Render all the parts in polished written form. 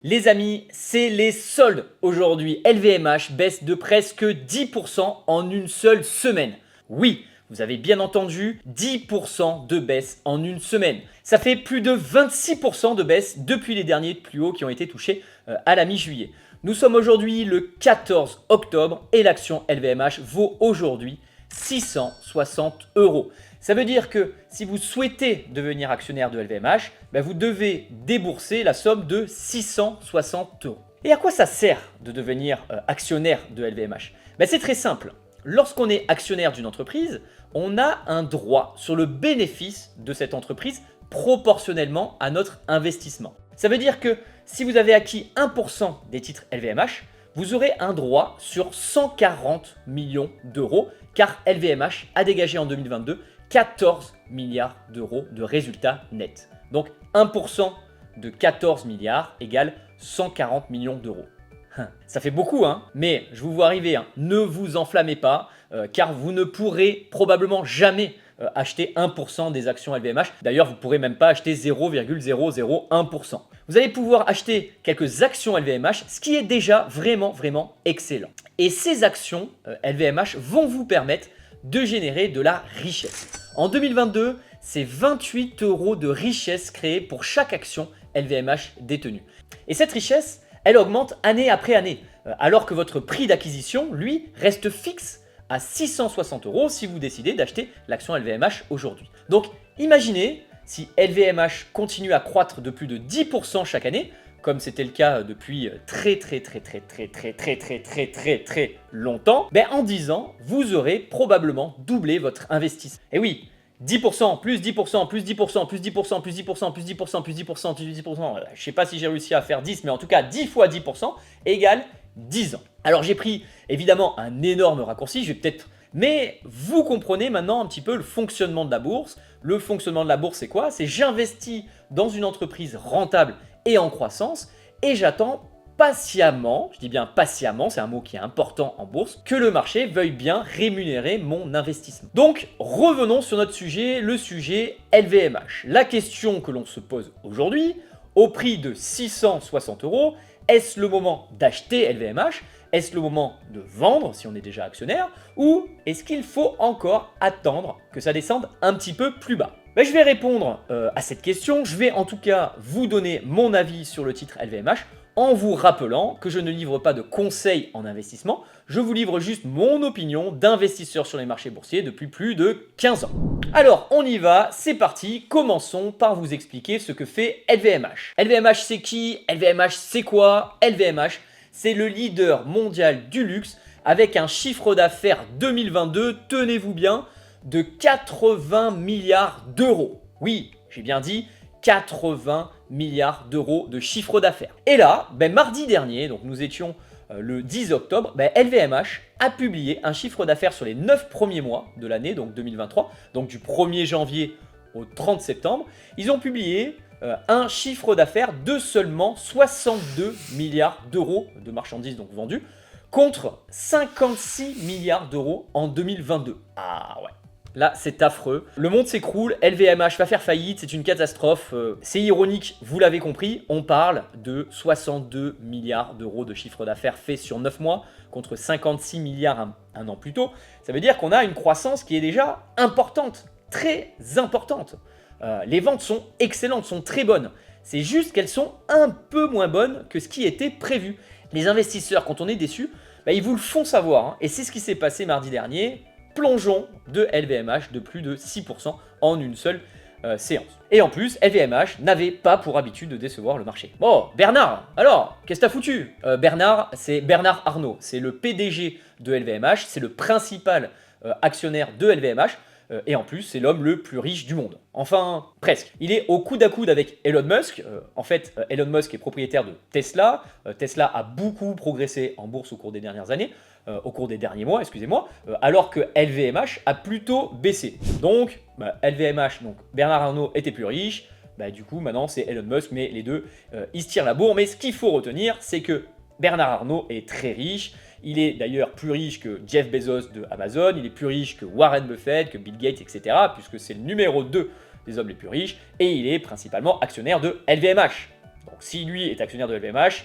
Les amis, c'est les soldes aujourd'hui. LVMH baisse de presque 10% en une seule semaine. Oui, vous avez bien entendu, 10% de baisse en une semaine. Ça fait plus de 26% de baisse depuis les derniers plus hauts qui ont été touchés à la mi-juillet. Nous sommes aujourd'hui le 14 octobre et l'action LVMH vaut aujourd'hui 660 euros. Ça veut dire que si vous souhaitez devenir actionnaire de LVMH, vous devez débourser la somme de 660 euros. Et à quoi ça sert de devenir actionnaire de LVMH? C'est très simple. Lorsqu'on est actionnaire d'une entreprise, on a un droit sur le bénéfice de cette entreprise proportionnellement à notre investissement. Ça veut dire que si vous avez acquis 1% des titres LVMH, vous aurez un droit sur 140 millions d'euros car LVMH a dégagé en 2022 14 milliards d'euros de résultats nets. Donc 1% de 14 milliards égale 140 millions d'euros. Ça fait beaucoup, mais je vous vois arriver. Ne vous enflammez pas, car vous ne pourrez probablement jamais acheter 1% des actions LVMH. D'ailleurs, vous ne pourrez même pas acheter 0,001%. Vous allez pouvoir acheter quelques actions LVMH, ce qui est déjà vraiment excellent. Et ces actions LVMH vont vous permettre de générer de la richesse. En 2022, c'est 28 euros de richesse créée pour chaque action LVMH détenue. Et cette richesse, elle augmente année après année, alors que votre prix d'acquisition, lui, reste fixe à 660 euros si vous décidez d'acheter l'action LVMH aujourd'hui. Donc imaginez si LVMH continue à croître de plus de 10% chaque année, comme c'était le cas depuis très longtemps, en 10 ans, vous aurez probablement doublé votre investissement. Et oui, 10%, plus 10%, plus 10%, plus 10%, plus 10%, plus 10%, plus 10%, plus 10%, je ne sais pas si j'ai réussi à faire 10, mais en tout cas 10 fois 10% égale 10 ans. Alors j'ai pris évidemment un énorme raccourci, mais vous comprenez maintenant un petit peu le fonctionnement de la bourse. Le fonctionnement de la bourse, c'est quoi? C'est j'investis dans une entreprise rentable et en croissance et j'attends patiemment, je dis bien patiemment, c'est un mot qui est important en bourse, que le marché veuille bien rémunérer mon investissement. Donc revenons sur notre sujet, le sujet LVMH. La question que l'on se pose aujourd'hui, au prix de 660 euros, est-ce le moment d'acheter LVMH? Est-ce le moment de vendre si on est déjà actionnaire? Ou est-ce qu'il faut encore attendre que ça descende un petit peu plus bas? Je vais répondre à cette question. Je vais en tout cas vous donner mon avis sur le titre LVMH en vous rappelant que je ne livre pas de conseils en investissement. Je vous livre juste mon opinion d'investisseur sur les marchés boursiers depuis plus de 15 ans. Alors, on y va, c'est parti. Commençons par vous expliquer ce que fait LVMH. LVMH, c'est qui? LVMH, c'est quoi? LVMH, c'est le leader mondial du luxe avec un chiffre d'affaires 2022, tenez-vous bien, de 80 milliards d'euros. Oui, j'ai bien dit 80 milliards d'euros de chiffre d'affaires. Et là, mardi dernier, donc nous étions le 10 octobre, LVMH a publié un chiffre d'affaires sur les 9 premiers mois de l'année, donc 2023, donc du 1er janvier au 30 septembre. Ils ont publié un chiffre d'affaires de seulement 62 milliards d'euros de marchandises donc vendues, contre 56 milliards d'euros en 2022. Ah ouais. Là, c'est affreux. Le monde s'écroule, LVMH va faire faillite, c'est une catastrophe. C'est ironique, vous l'avez compris, on parle de 62 milliards d'euros de chiffre d'affaires fait sur 9 mois, contre 56 milliards un an plus tôt. Ça veut dire qu'on a une croissance qui est déjà importante, très importante. Les ventes sont excellentes, sont très bonnes. C'est juste qu'elles sont un peu moins bonnes que ce qui était prévu. Les investisseurs, quand on est déçus, ils vous le font savoir. Et c'est ce qui s'est passé mardi dernier. Plongeon de LVMH de plus de 6% en une seule séance. Et en plus, LVMH n'avait pas pour habitude de décevoir le marché. Bon, Bernard, alors, qu'est-ce que t'as foutu? Bernard, c'est Bernard Arnault, c'est le PDG de LVMH, c'est le principal actionnaire de LVMH, et en plus, c'est l'homme le plus riche du monde. Enfin, presque. Il est au coude à coude avec Elon Musk. En fait, Elon Musk est propriétaire de Tesla. Tesla a beaucoup progressé en bourse au cours des dernières années, au cours des derniers mois, excusez-moi, alors que LVMH a plutôt baissé. Donc, LVMH, donc Bernard Arnault était plus riche. Du coup, maintenant, c'est Elon Musk, mais les deux, ils se tirent la bourre. Mais ce qu'il faut retenir, c'est que Bernard Arnault est très riche. Il est d'ailleurs plus riche que Jeff Bezos de Amazon, il est plus riche que Warren Buffett, que Bill Gates, etc. puisque c'est le numéro 2 des hommes les plus riches, et il est principalement actionnaire de LVMH. Donc si lui est actionnaire de LVMH,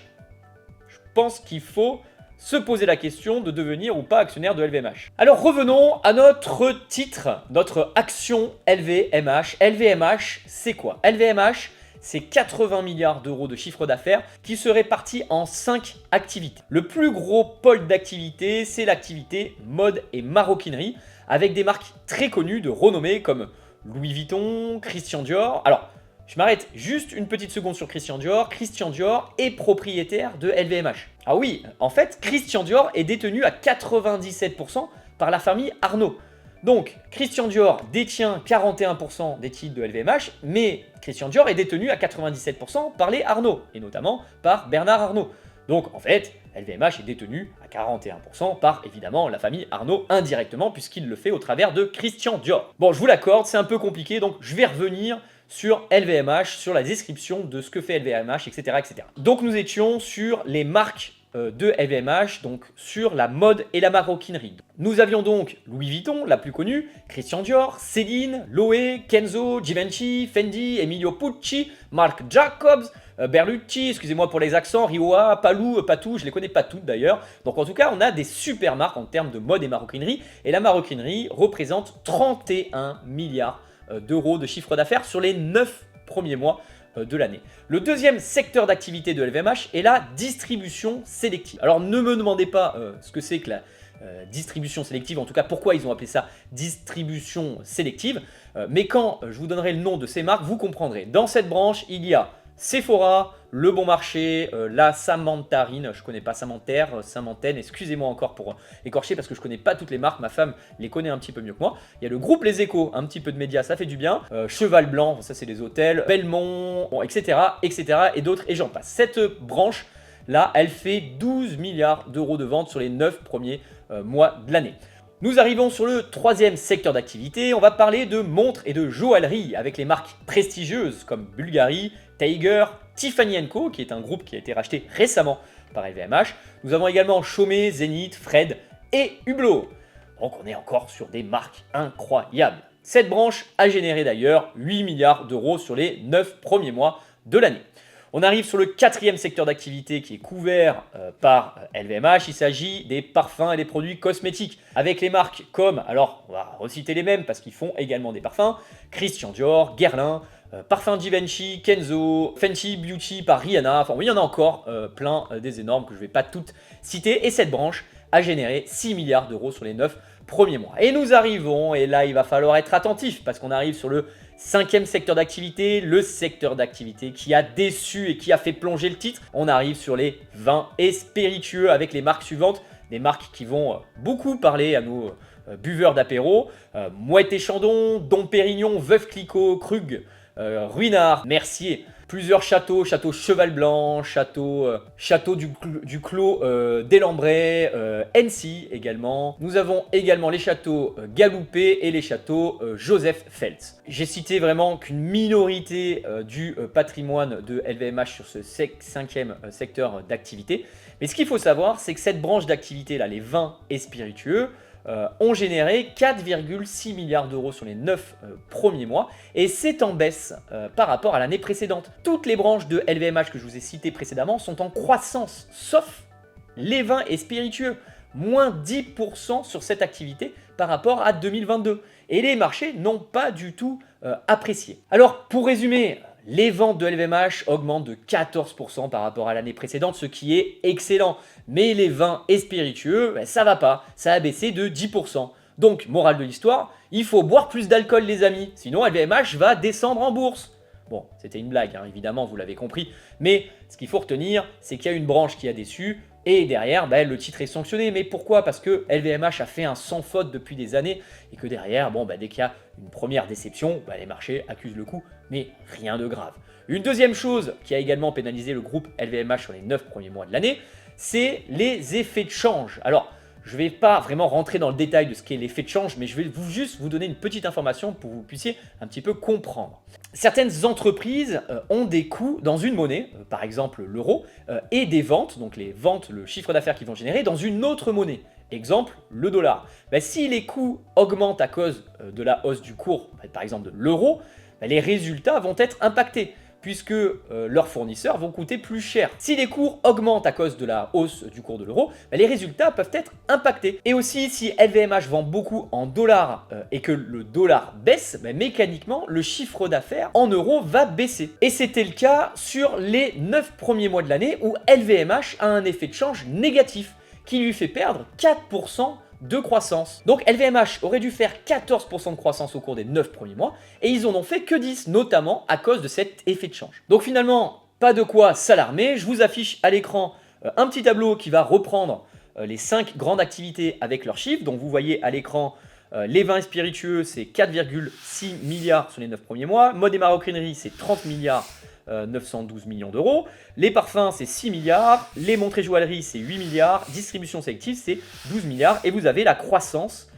je pense qu'il faut se poser la question de devenir ou pas actionnaire de LVMH. Alors revenons à notre titre, notre action LVMH. LVMH, c'est quoi? LVMH, c'est 80 milliards d'euros de chiffre d'affaires qui se répartit en 5 activités. Le plus gros pôle d'activité, c'est l'activité mode et maroquinerie, avec des marques très connues de renommée comme Louis Vuitton, Christian Dior. Alors, je m'arrête juste une petite seconde sur Christian Dior. Christian Dior est propriétaire de LVMH. Ah oui, en fait, Christian Dior est détenu à 97% par la famille Arnault. Donc, Christian Dior détient 41% des titres de LVMH, mais Christian Dior est détenu à 97% par les Arnault, et notamment par Bernard Arnault. Donc, en fait, LVMH est détenu à 41% par, évidemment, la famille Arnault indirectement, puisqu'il le fait au travers de Christian Dior. Bon, je vous l'accorde, c'est un peu compliqué, donc je vais revenir sur LVMH, sur la description de ce que fait LVMH, etc. etc. Donc, nous étions sur les marques de LVMH, donc sur la mode et la maroquinerie. Nous avions donc Louis Vuitton, la plus connue, Christian Dior, Céline, Loewe, Kenzo, Givenchy, Fendi, Emilio Pucci, Marc Jacobs, Berlucci, excusez-moi pour les accents, Rioja, Palou, Patou, je les connais pas toutes d'ailleurs. Donc en tout cas, on a des super marques en termes de mode et maroquinerie, et la maroquinerie représente 31 milliards d'euros de chiffre d'affaires sur les 9 premiers mois de l'année. Le deuxième secteur d'activité de LVMH est la distribution sélective. Alors ne me demandez pas ce que c'est que la distribution sélective, en tout cas pourquoi ils ont appelé ça distribution sélective, mais quand je vous donnerai le nom de ces marques, vous comprendrez. Dans cette branche, il y a Sephora, Le Bon Marché, la Samantarine, je connais pas Samantaire, Samantaine, excusez-moi encore pour écorcher parce que je connais pas toutes les marques, ma femme les connaît un petit peu mieux que moi. Il y a le groupe Les Échos, un petit peu de médias, ça fait du bien. Cheval Blanc, ça c'est les hôtels, Belmont, bon, etc., et d'autres, et j'en passe. Cette branche là, elle fait 12 milliards d'euros de ventes sur les 9 premiers mois de l'année. Nous arrivons sur le troisième secteur d'activité, on va parler de montres et de joaillerie avec les marques prestigieuses comme Bulgari, Tiger, Tiffany & Co, qui est un groupe qui a été racheté récemment par LVMH. Nous avons également Chaumet, Zénith, Fred et Hublot. Donc on est encore sur des marques incroyables. Cette branche a généré d'ailleurs 8 milliards d'euros sur les 9 premiers mois de l'année. On arrive sur le quatrième secteur d'activité qui est couvert par LVMH. Il s'agit des parfums et des produits cosmétiques. Avec les marques comme, alors on va reciter les mêmes parce qu'ils font également des parfums, Christian Dior, Guerlain, Parfum Givenchy, Kenzo, Fenty Beauty par Rihanna. Enfin oui, il y en a encore plein des énormes que je ne vais pas toutes citer. Et cette branche a généré 6 milliards d'euros sur les 9 premiers mois. Et nous arrivons, et là il va falloir être attentif parce qu'on arrive sur le cinquième secteur d'activité, le secteur d'activité qui a déçu et qui a fait plonger le titre. On arrive sur les vins et spiritueux avec les marques suivantes, des marques qui vont beaucoup parler à nos buveurs d'apéro. Moët et Chandon, Dom Pérignon, Veuve Clicquot, Krug, Ruinart, Mercier. Plusieurs châteaux, château Cheval Blanc, château du Clos d'Elambray, Annecy également. Nous avons également les châteaux Galoupé et les châteaux Joseph Feltz. J'ai cité vraiment qu'une minorité du patrimoine de LVMH sur ce cinquième secteur d'activité. Mais ce qu'il faut savoir, c'est que cette branche d'activité, là, les vins et spiritueux, ont généré 4,6 milliards d'euros sur les 9 premiers mois et c'est en baisse par rapport à l'année précédente. Toutes les branches de LVMH que je vous ai citées précédemment sont en croissance, sauf les vins et spiritueux, moins 10% sur cette activité par rapport à 2022. Et les marchés n'ont pas du tout apprécié. Alors pour résumer, les ventes de LVMH augmentent de 14% par rapport à l'année précédente, ce qui est excellent. Mais les vins et spiritueux, ça va pas, ça a baissé de 10%. Donc, morale de l'histoire, il faut boire plus d'alcool les amis, sinon LVMH va descendre en bourse. Bon, c'était une blague, hein, évidemment, vous l'avez compris. Mais ce qu'il faut retenir, c'est qu'il y a une branche qui a déçu, et derrière, le titre est sanctionné. Mais pourquoi? Parce que LVMH a fait un sans faute depuis des années, et que derrière, dès qu'il y a une première déception, les marchés accusent le coup, mais rien de grave. Une deuxième chose qui a également pénalisé le groupe LVMH sur les 9 premiers mois de l'année, c'est les effets de change. Alors, je ne vais pas vraiment rentrer dans le détail de ce qu'est l'effet de change, mais je vais juste vous donner une petite information pour que vous puissiez un petit peu comprendre. Certaines entreprises ont des coûts dans une monnaie, par exemple l'euro, et des ventes, donc les ventes, le chiffre d'affaires qu'ils vont générer, dans une autre monnaie. Exemple, le dollar. Si les coûts augmentent à cause de la hausse du cours, par exemple de l'euro, les résultats vont être impactés, puisque leurs fournisseurs vont coûter plus cher. Si les cours augmentent à cause de la hausse du cours de l'euro, les résultats peuvent être impactés. Et aussi, si LVMH vend beaucoup en dollars et que le dollar baisse, mécaniquement, le chiffre d'affaires en euros va baisser. Et c'était le cas sur les 9 premiers mois de l'année où LVMH a un effet de change négatif qui lui fait perdre 4% de croissance. Donc LVMH aurait dû faire 14% de croissance au cours des 9 premiers mois et ils en ont fait que 10, notamment à cause de cet effet de change. Donc finalement, pas de quoi s'alarmer. Je vous affiche à l'écran un petit tableau qui va reprendre les 5 grandes activités avec leurs chiffres. Donc vous voyez à l'écran les vins et spiritueux, c'est 4,6 milliards sur les 9 premiers mois. Mode et maroquinerie, c'est 30 milliards 912 millions d'euros. Les parfums, c'est 6 milliards. Les montres et joailleries, c'est 8 milliards. Distribution sélective, c'est 12 milliards. Et vous avez la croissance,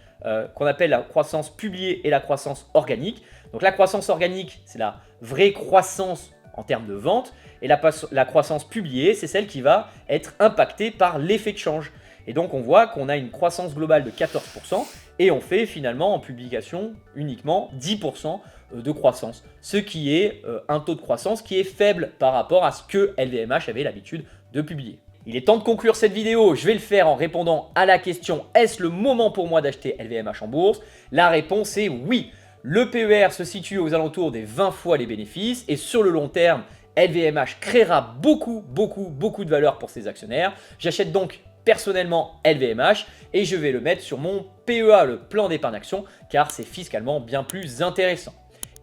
qu'on appelle la croissance publiée et la croissance organique. Donc la croissance organique, c'est la vraie croissance en termes de vente. Et la croissance publiée, c'est celle qui va être impactée par l'effet de change. Et donc on voit qu'on a une croissance globale de 14% et on fait finalement en publication uniquement 10% de croissance. Ce qui est un taux de croissance qui est faible par rapport à ce que LVMH avait l'habitude de publier. Il est temps de conclure cette vidéo, je vais le faire en répondant à la question « Est-ce le moment pour moi d'acheter LVMH en bourse ?» La réponse est oui. Le PER se situe aux alentours des 20 fois les bénéfices et sur le long terme, LVMH créera beaucoup de valeur pour ses actionnaires. J'achète donc personnellement LVMH et je vais le mettre sur mon PEA, le plan d'épargne action, car c'est fiscalement bien plus intéressant.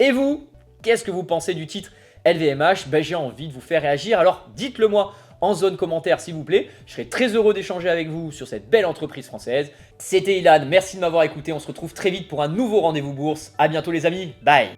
Et vous, qu'est-ce que vous pensez du titre LVMH? J'ai envie de vous faire réagir, alors dites-le moi en zone commentaire s'il vous plaît. Je serai très heureux d'échanger avec vous sur cette belle entreprise française. C'était Ilan, merci de m'avoir écouté, on se retrouve très vite pour un nouveau rendez-vous bourse. À bientôt les amis, bye.